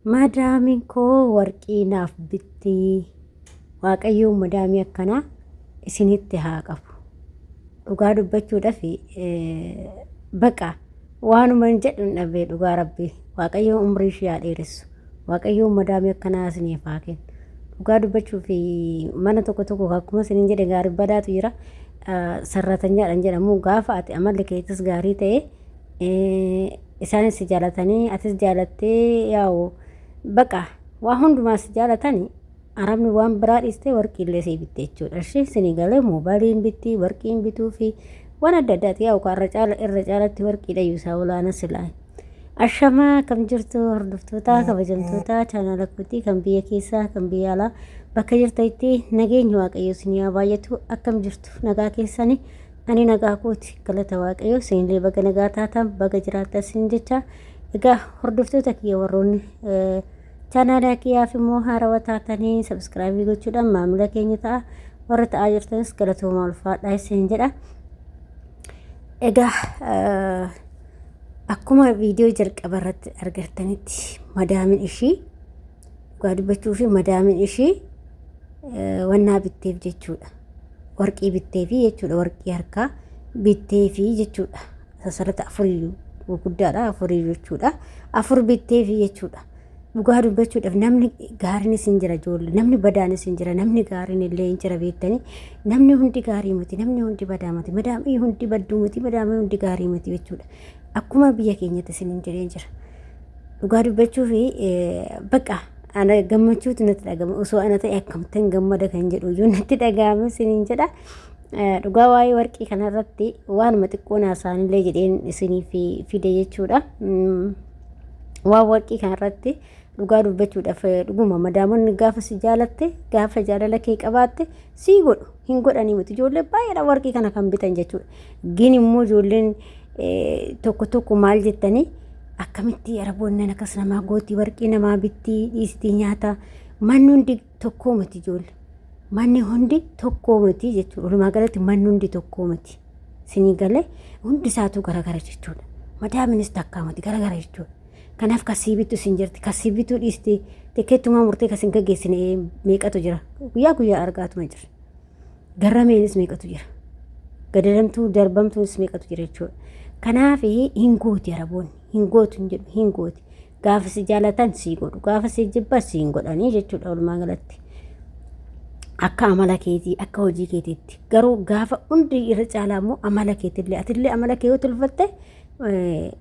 Madaamin koo warqii naaf bitti. Waaqayyoon madaamii akkanaa isinitti haa qabu. Dhugaa dubbachuudhaaf baqa waanuma hin jedhu hin dhabee dhugaa rabbii. Waaqayyoon umrii ishee haa dheeressu. Waaqayyoon madaamii akkanaa isiniif haa kennu. Dhugaa dubbachuuf mana tokko tokko akkuma isiniin jedhe gaarii badaatu jira. Sarratanyaadhaan jedhamu gaafa ati amalli keetis gaarii ta'e isaanis si jaalatanii atis jaalattee yaa'u baqa waa hundumaas jaalatanii arabni waan biraa dhiistee warqiillee si bitte jechuudha. Ishee isinii galee moobaayiliin bitti warqiin bituu fi waan adda addaati yaa'u irra caalatti warqiidha yuusaa olaana silaa. Ashamaa kam jirtu hordoftoota kabajamtoota chaanala kootii kan biyya keessaa kan biyya alaa bakka jirtanitti nageenyi waaqayyo isinii haa baay'atu. Akkam jirtu nagaa keessanii ani nagaa kooti galata waaqayyo isinillee baga nagaa taatan baga jiraattan isin jecha. Egaa hordoftoota kiyya warroonni chaanala kiyyaaf immoo haarawaa taatanii sabskiraaybii gochuudhaan maamila keenya ta'a. Warra ta'aa jirtanis galatooma ulfaadhaa isin jedha. Egaa akkuma viidiyoo jalqaba irratti argatanitti madaamin ishii dhugaa dubbachuu fi madaamin ishii wannaa bitteef jechuudha. Warqii bitteefi jechuudha. Warqii harkaa bitteefi jechuudha. Sasarata afurii guddaadha afurii jechuudha. Afur bitteefi jechuudha. Dhugaa dubbachuudhaaf namni gaariin isin jira ijoollee. Namni badaan isin jira. Namni gaariin illee hin jira beektanii. Namni hundi gaarii miti. Namni hundi badaa miti. Madaamii hundi badduu miti. Madaamii hundi gaarii miti jechuudha. Akkuma biyya keenyatti isin jedhee jira. Dhugaa dubbachuu fi baqa ana gammachuutu natti dhagama. Osoo ana ta'e akkamittiin gammada kan jedhu iyyuu natti dhagahame isin jedha. Dhugaa waa'ee warqii kanarratti waanuma xiqqoo naasaanillee jedheen isiniif fide jechuudha. Waan warqii kanarratti dhugaa dubbachuudhaaf dhuguma madaamonni gaafa si jaalatte gaafa jaalala kee qabaatte sii godhu hin godhanii miti. Ijoollee baay'eedha warqii kana kan bitan jechuudha. Gin immoo ijoolleen tokko tokko maal jettanii akkamitti araboonni akkas namaa gootii warqii namaa bittii dhiistii nyaata. Manni hundi tokkoo miti ijoollee. Manni hundi tokkoo miti jechuudha. Walumaa galatti manni hundi tokkoo miti. Sinii galee hundi isaatu garagara jechuudha. Madaaminis takkaa miti garagara jechuudha. Kanaaf kasii bitu sin jirti. Kasii bituu dhiistii tikkeettumaa murtee kasin gaggeessine meeqatu jira. Guyyaa guyyaa argaatuma jira. Garrameenis meeqatu jira. Gadadamtuu darbamtuunis meeqatu jira jechuudha. Kanaaf hin gooti araboonni. Hin gootu hin jedhu hin gooti. Gaafa si jaalatan sii godhu. Gaafa si jibban siin godhanii jechuudha walumaa galatti. Akka amala keetii akka hojii keetiitti. Garuu gaafa hundi irra caalaa immoo amala keetillee atillee amala kee yoo tolfatte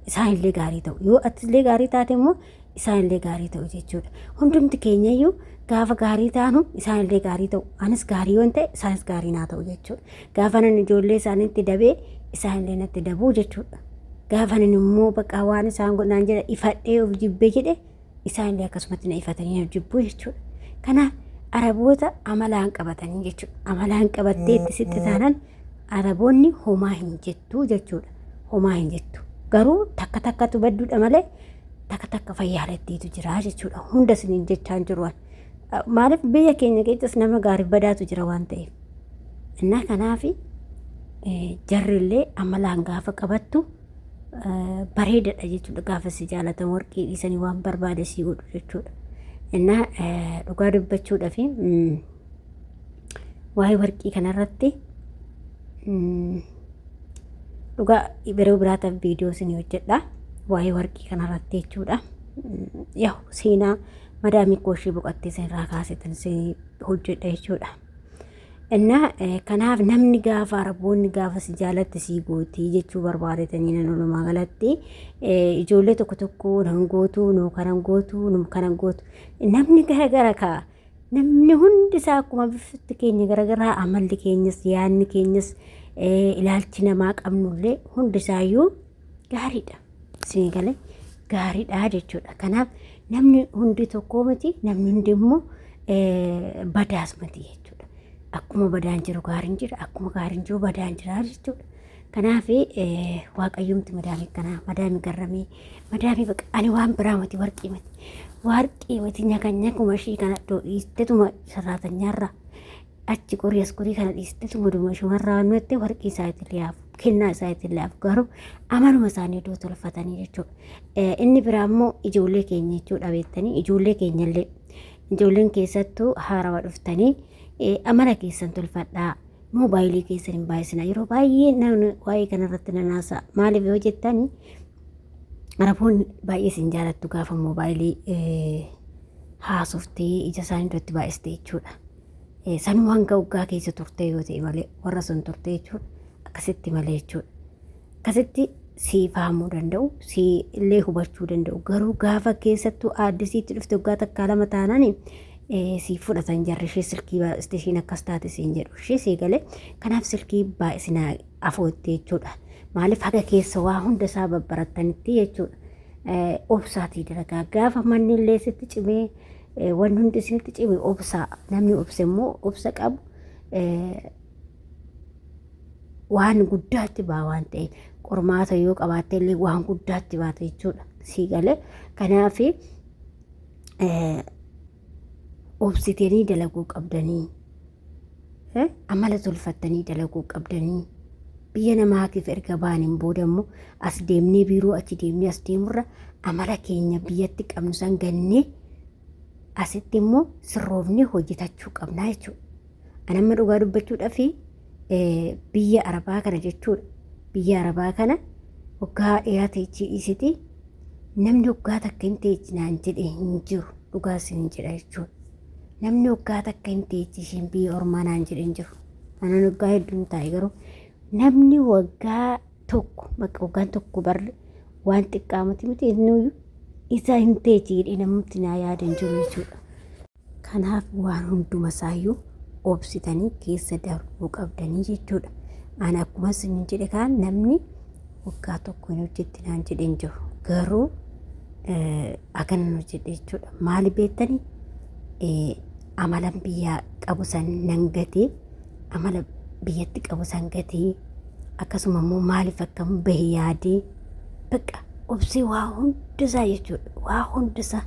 isaanillee gaarii ta'u. Yoo atillee gaarii taate immoo isaanillee gaarii ta'u jechuudha. Hundumti keenyayyuu gaafa gaarii taanu isaanillee gaarii ta'u. Anis gaarii yoon ta'e isaanis gaarii naa ta'u jechuudha. Gaafa nan ijoollee isaaniitti dabee isaanillee natti dabuu jechuudha. Gaafa nan immoo baqa waan isaan godhan jedha ifadhee of jibbee jedhe isaanillee akkasumatti na ifatanii na jibbuu jechuudha. Kanaaf araboota amalaan qabatanii jechuudha. Amalaan qabattee itti sitti taanan araboonni homaa hin jettu jechuudha. Homaa hin jettu. Garuu takka takkatu badduudha malee takka takka fayyaalattiitu jira jechuudha. Hunda isiniin jechaan jiru. Maaliif biyya keenya keessas nama gaarii badaatu jira waan ta'eef. Innaa kanaaf jarrillee amalaan gaafa qabattu bareedadha jechuudha. Gaafa si jaalatan warqii dhiisanii waan barbaade sii godhu jechuudha. Innaa dhugaa dubbachuudhaaf waa'ee warqii kanarratti dhugaa yeroo biraataaf viidiyoo isinii hojjedha. Waa'ee warqii kanarratti jechuudha. Yaa seenaa madaamii kooshii boqottee isinirraa kaasetan isin hojjedha jechuudha. Innaa kanaaf namni gaafa araboonni gaafa si jaalatte sii gootii jechuu barbaadetanii nan walumaa galatti ijoollee tokko tokko nan gootu nu kanan gootu nu kanan gootu namni garagara kaa namni hundi isaa akkuma bifti keenya garagaraa amalli keenyas yaadni keenyas ilaalchi namaa qabnullee hundi isaayyuu gaariidha. Isin galee gaariidha jechuudha. Kanaaf namni hundi tokkoo miti namni hundi immoo badaas miti jechuudha. Akkuma badaan jiru gaariin jira akkuma gaariin jiru badaan jira jechuudha. Kanaaf waaqayyoomti madaamii kanaa madaamii garramee madaamii baqa ani waan biraa miti warqii miti nyakuma ishii kana dhiistetuma sarraatanyaarraa achi qorii as qorii kana dhiistetuma dhuma shumarraa nutti warqii isaatti liyaafu kennaa isaaniitillee garuu amaluma isaanii iddoo tolfatanii jechuudha. Inni biraa immoo ijoollee keenya jechuudha beektanii ijoollee keenyallee ijoolleen keessattuu haarawaa dhuftanii amala keessan tolfadhaa. Moobaayilii keessan hin baay'isinaa. Yeroo baay'ee namni waa'ee kanarratti nanaasa. Maaliif yoo jettanii Araboonni baay'ee isin jaalattu gaafa moobaayilii haasoftee ija isaanii duratti baay'iste jechuudha. Sanuu hanga waggaa keessa turte yoo ta'e malee warra sun turte jechuudha. Akkasitti malee jechuudha. Akkasitti si fahamuu danda'u, si illee hubachuu danda'u. Garuu gaafa keessattuu aaddisiitti dhufte waggaa takkaa lama taanaan si fudhatan jarri ishee silkii baay'iste ishiin akkas taate siin jedhu ishee si galee kanaaf silkii baay'isinaa afootte jechuudha. Maaliif haga keessa waa hunda isaa babbarattanitti jechuudha. Obsaatii dalagaa gaafa manni illee sitti cimee wanni hundi isinitti cimee obsaa namni obse immoo obsa qabu waan guddaatti baa waan ta'eef qormaata yoo qabaatte illee waan guddaatti baata jechuudha. Si galee kanaaf obsitanii dalaguu qabdanii amala tolfattanii dalaguu qabdanii biyya namaatiif erga baaniin booda immoo as deemnee biiroo achi deemnee as deemurra amala keenya biyyatti qabnu san gannee asitti immoo sirroofnee hojjetachuu qabnaa jechuudha. Ani amma dhugaa dubbachuudhaaf biyya Arabaa kana jechuudha. Biyya Arabaa kana waggaa dheeraa teechiisiti namni waggaa takka hin teechinaan jedhee hin jiru dhugaa isin jedha jechuudha. Namni waggaa takka hin teechishin biyya ormaa naan jedhe hin jiru. Anan waggaa hedduun taa'e garuu namni waggaa tokko waggaan tokko barre waan xiqqaa miti inni isa hin teechidhe namatti naa yaadan jiru jechuudha. Kanaaf waan hunduma isaayyuu obsitanii keessa darbuu qabdanii jechuudha. Ani akkuma isin jedhe kaan namni waggaa tokko hin hojjetti naan jedhe hin jiru. Garuu akkanan hojjedhe jechuudha. Maali beektanii amalan biyyaa qabu san nan gatee amala biyyatti qabu san gatee akkasuma immoo maaliif akkam bahee yaadee bakka obsee waa hundisaa jechuudha. Waa hundisaa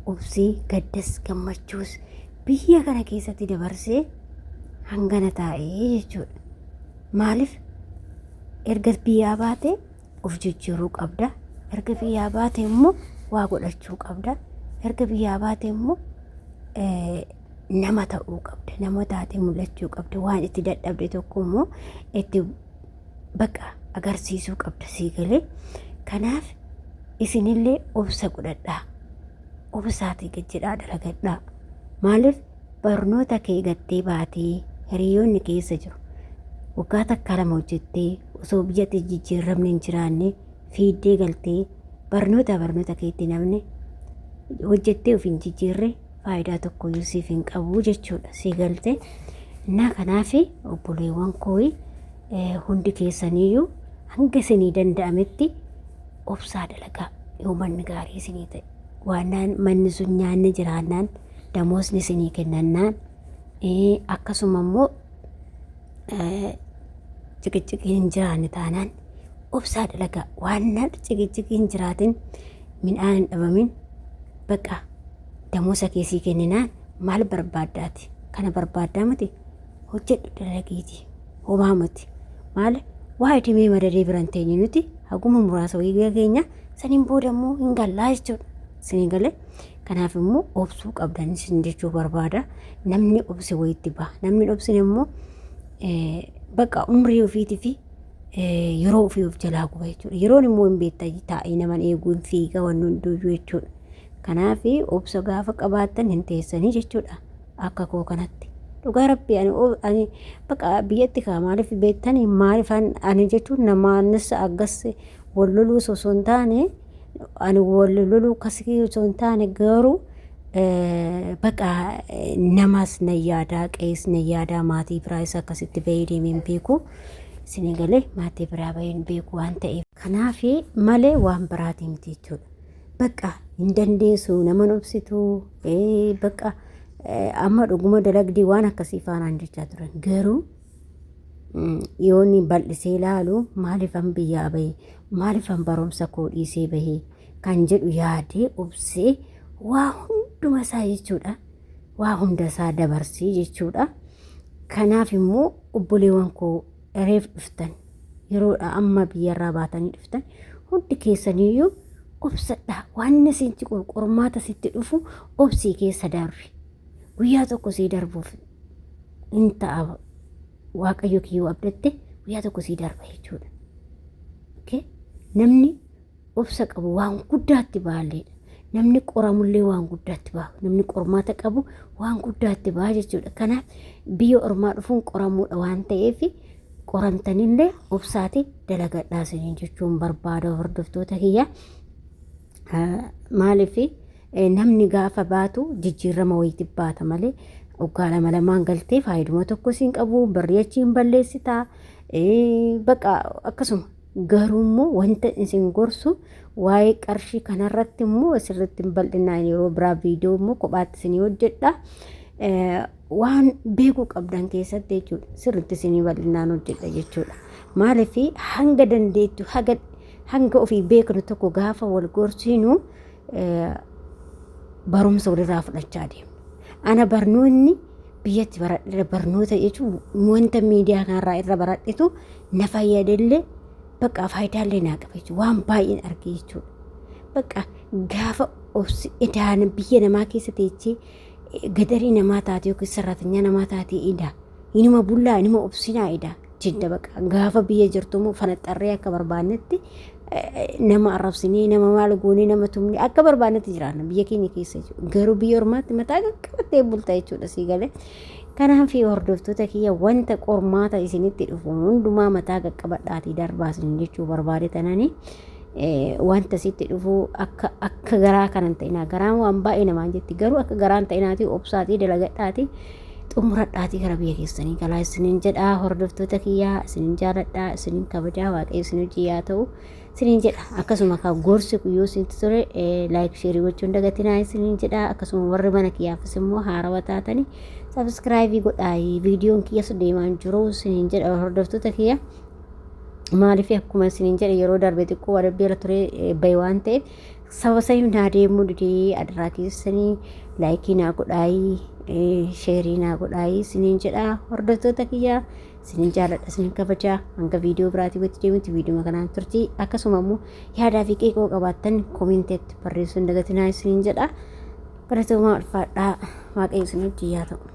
obsee gaddas gammachuus biyya kana keessatti dabarsee hangana taa'ee jechuudha. Maaliif erga biyyaa baate of jijjiiruu qabda. Erga biyyaa baate immoo waa godhachuu qabda. Erga biyyaa baate immoo nama ta'uu qabda. Nama taatee mul'achuu qabda. Waan itti dadhabde tokko immoo itti bakka agarsiisuu qabda sii galee. Kanaaf isinillee obsa godhadhaa. Obsaatii gajjedhaa dalagadhaa. Maaliif barnoota kee gattee baatee hiriyoonni keessa jiru. Waggaa takka lama hojjettee osoo biyyatti jijjiiramni hin jiraanne fiiddee galtee barnoota keetti namni hojjettee of hin jijjiirre faayidaa tokko siif hin qabu jechuudha. Si galte na kanaaf obboleewwan koo hundi keessaniyyuu hanga isinii danda'ametti obsaa dalagaa. Yoo manni gaarii isinii ta'e waan manni sun nyaanni jiraannaan damoosni isinii kennannaan akkasuma immoo ciqiciqiin hin jiraanne taanaan obsaa dalagaa. Waan ciqiciqiin hin jiraatin midhaan hin dhabamin bakka damoosa keessii kenninaan maal barbaaddaati? Kana barbaaddaa miti hojjedhu dalagiiti homaa miti. Maal waa idimee madadee biran teenye nuti haguma muraasa wayii keenya saniin booda immoo hin gallaa jechuudha. Siniin galee kanaaf immoo obsuu qabdan isin jechuu barbaada. Namni obse wayitti ba'a. Namni obsine immoo bakka umrii ofiitii fi yeroo ofii of jalaa guba jechuudha. Yeroon immoo hin beektaa taa'ee naman eeguu hin fiiga waan hunduuyyuu jechuudha. Kanaaf obsa gaafa qabaattan hin teessanii jechuudha. Akka koo kanatti dhugaa rabbii ani bakka biyyatti kaa maaliif beektanii maaliif ani jechuun namaanis akkas wal loluu osoo hin taane ani wal loluu akkasii osoo hin taane garuu bakka namas na yaadaa qees na yaadaa maatii biraa isa akkasitti bahee deemeen beeku isin galee maatii biraa baheen beeku waan ta'eef kanaaf malee waan biraatii miti jechuudha. Bakka hin dandeessu nama obsitu bakka amma dhuguma dalagdii waan akkasii faanaan jechaa turan garuu yoonni bal'isee ilaalu maaliifan biyyaa bahee maaliifan barumsa koo dhiisee bahee kan jedhu yaadee obsee waa hunduma isaa jechuudha. Waa hunda isaa dabarsee jechuudha. Kanaaf immoo obboleewwan koo reef dhuftan yeroo amma biyyarraa baatanii dhuftan hundi keessaniyyuu obsadha waan isinti qormaata sitti dhufu obsii keessa darbi guyyaa tokko sii darbuuf in ta'a waaqayyo kiyyoo abdatte guyyaa tokko sii darba jechuudha. Namni obsa qabu waan guddaatti baalee namni qoramullee waan guddaatti baa namni qormaata qabu waan guddaatti baa jechuudha. Kanaaf biyya ormaa dhufuun qoramuudha waan ta'eef qoramtanillee obsaati dalagadhaasanii jechuun barbaada hordoftoota kiyya. Maaliif namni gaafa baatu jijjiirama wayiitti baata malee waggaa lama lamaan galtee faayiduma tokko siin qabu barri achiin balleessitaa baqa akkasuma. Garuu immoo wanta isin gorsu waa'ee qarshii kanarratti immoo asirratti bal'inaan yeroo biraa viidiyoo immoo kophaatti isinii hojjedha. Waan beekuu qabdan keessatti jechuudha sirriitti isinii bal'inaan hojjedha jechuudha. Maaliif hanga dandeettu hanga ofii beeknu tokko gaafa wal gorsiinu barumsa walirraa fudhachaa deemna. Ana barnoonni biyyatti baradhe barnoota jechuun wanta miidiyaa kanarraa irra baradhetu na fayyadallee bakka faayidaalee naa qaba jechuudha. Waan baay'een argee jechuudha. Bakka gaafa obsi edaan biyya namaa keessa teechee gadarii namaa taate yookiin sararatanyaa namaa taate ida inuma bullaa inuma obsinaa ida jidda bakka gaafa biyya jirtu immoo fanaxarree akka barbaannetti nama arrabsinee nama maal goonee nama tumne akka barbaannetti jiraanna biyya keenya keessa jechuudha. Garuu biyya ormaatti mataa qaqqabattee bulta jechuudha sii galee. Kanaaf hordoftoota kiyya wanta qormaata isinitti dhufu hundumaa mataa qaqqabadhaatii darbaasin jechuu barbaade tananii wanta sitti dhufu akka garaa kanan ta'inaa garaan waan baay'ee namaan jetti garuu akka garaan ta'inaatii obsaatii dalagadhaatii xumuradhaatii gara biyya keessanii galaa isiniin jedhaa hordoftoota kiyyaa isiniin jaaladhaa isiniin kabajaa waaqayyo isin hojii yaa ta'u isiniin jedha akkasuma ka gorsi kuyyoo isinti ture laayik sheerii gochuun dagatinaa isiniin jedhaa akkasuma warri mana kiyyaafis immoo haarawa taatanii sabskraayibii godhaayi viidiyoon kiyyas deemaan jiru isiniin jedha hordoftoota kiyya. Maaliif akkuma isiniin jedhe yeroo darbe xiqqoo wadabbeera ture bayi waan ta'eef saba sayyuu naa deemuu didee adaraa keessanii laayikii naa godhaayi sheerii naa godhaayi isiniin jedha hordoftoota kiyya isiniin jaaladha isiniin kabajaa hanga viidiyoo biraatii watti deemutti viidiyoo kanaan turtii akkasuma immoo yaadaa fi qeeqoo qabaattan koomenteetti barreessuun dagatinaa isiniin jedha. Galatoomaa ulfaadhaa waaqayyo isin wajjin yaa ta'u.